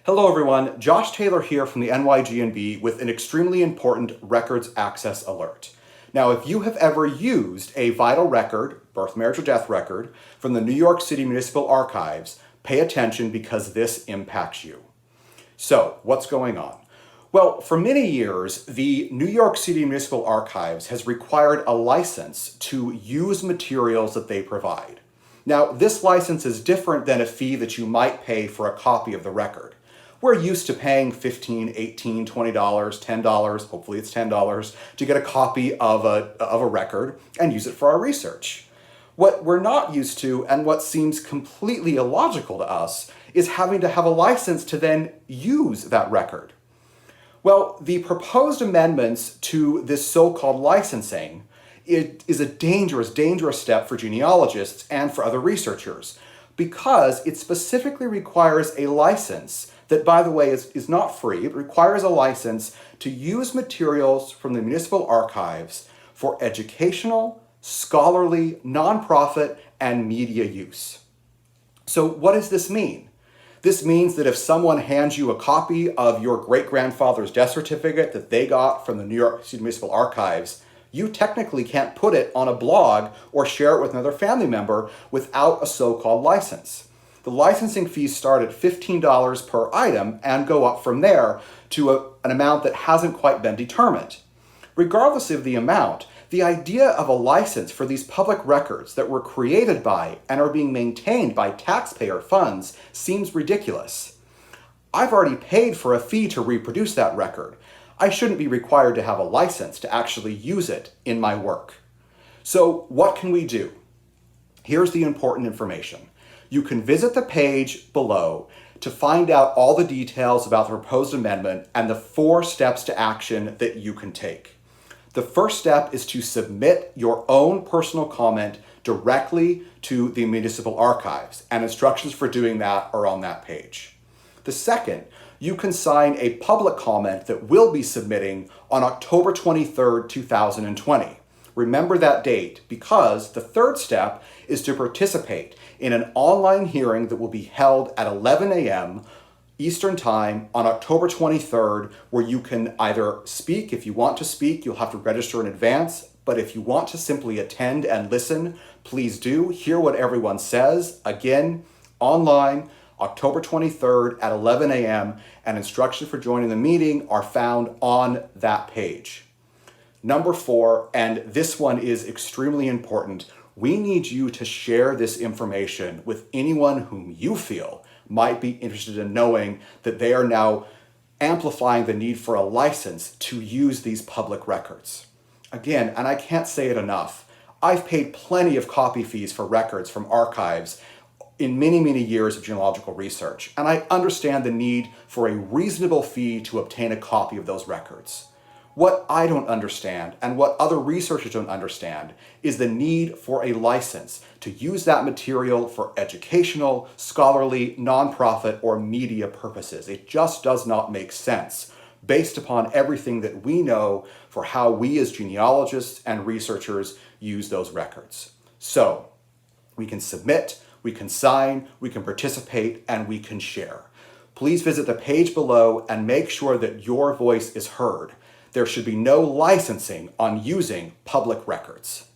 Hello everyone, Josh Taylor here from the NYGNB with an extremely important records access alert. Now, if you have ever used a vital record, birth, marriage, or death record, from the New York City Municipal Archives, pay attention because this impacts you. So, what's going on? Well, for many years, the New York City Municipal Archives has required a license to use materials that they provide. Now, this license is different than a fee that you might pay for a copy of the record. We're used to paying $15, $18, $20, $10, hopefully it's $10, to get a copy of a record and use it for our research. What we're not used to, and what seems completely illogical to us, is having to have a license to then use that record. Well, the proposed amendments to this so-called licensing is a dangerous, dangerous step for genealogists and for other researchers, because it specifically requires a license that, by the way, is not free. It requires a license to use materials from the municipal archives for educational, scholarly, nonprofit, and media use. So what does this mean? This means that if someone hands you a copy of your great-grandfather's death certificate that they got from the New York City Municipal Archives, you technically can't put it on a blog or share it with another family member without a so-called license. The licensing fees start at $15 per item and go up from there to an amount that hasn't quite been determined. Regardless of the amount, the idea of a license for these public records that were created by and are being maintained by taxpayer funds seems ridiculous. I've already paid for a fee to reproduce that record. I shouldn't be required to have a license to actually use it in my work. So what can we do? Here's the important information. You can visit the page below to find out all the details about the proposed amendment and the 4 steps to action that you can take. The first step is to submit your own personal comment directly to the municipal archives, and instructions for doing that are on that page. The second, you can sign a public comment that we'll be submitting on October 23rd, 2020. Remember that date, because the third step is to participate in an online hearing that will be held at 11 a.m. Eastern Time on October 23rd, where you can either speak. If you want to speak, you'll have to register in advance, but if you want to simply attend and listen, please do. Hear what everyone says. Again, online, October 23rd at 11 a.m., and instructions for joining the meeting are found on that page. Number 4, and this one is extremely important, we need you to share this information with anyone whom you feel might be interested in knowing that they are now amplifying the need for a license to use these public records. Again, and I can't say it enough, I've paid plenty of copy fees for records from archives in many, many years of genealogical research, and I understand the need for a reasonable fee to obtain a copy of those records. What I don't understand, and what other researchers don't understand, is the need for a license to use that material for educational, scholarly, nonprofit, or media purposes. It just does not make sense based upon everything that we know for how we as genealogists and researchers use those records. So, we can submit, we can sign, we can participate, and we can share. Please visit the page below and make sure that your voice is heard. There should be no licensing on using public records.